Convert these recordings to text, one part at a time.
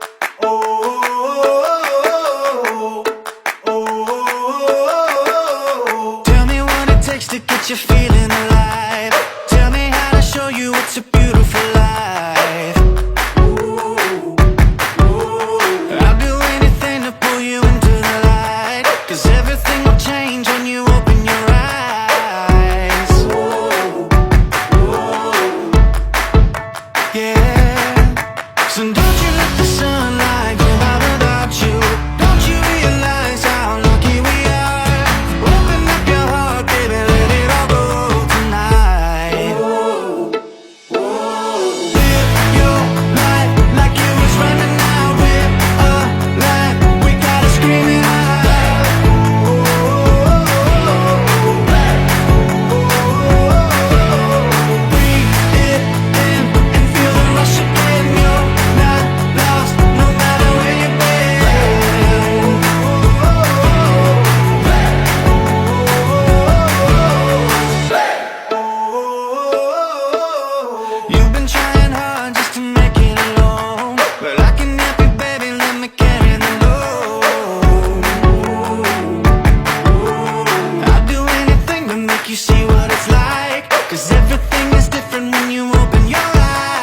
Tell me what it takes to get you feeling alive. Tell me how to show you it's a beautiful life. I'll do anything to pull you into the light, 'cause everything will change when you open your eyes. Yeah. So don't you let the sunlight go by without you. Don't you realize how lucky we are? Open up your heart, baby, let it all go tonight. Live your life like it was running out. We're alive, we gotta scream it out. Breathe it in and feel the rush again. You're not lost, no matter where you've been. You've been trying hard just to make it alone, but I can help you, baby, let me carry the load. I'll do anything to make you see what it's like, 'cause everything is different when you open your eyes.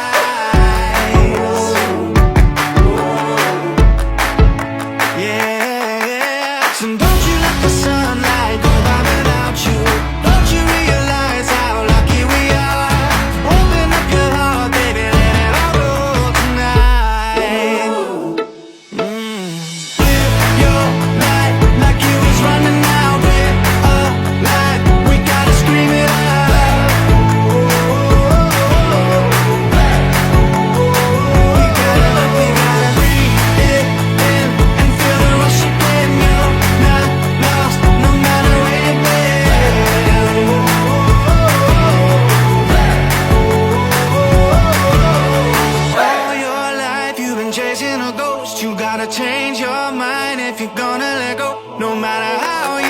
Yeah. So don't you let the sunlight go by without you. Don't you realize how lucky we are? Open up your heart, baby, let it all go tonight. Live your life like it was running out. We're alive, we gotta scream it out. We gotta breathe it in and feel the rush again. You're not lost, no matter where you've been. All your life you've been chasing a ghost. You gotta change your mind if you're gonna let go. No matter how you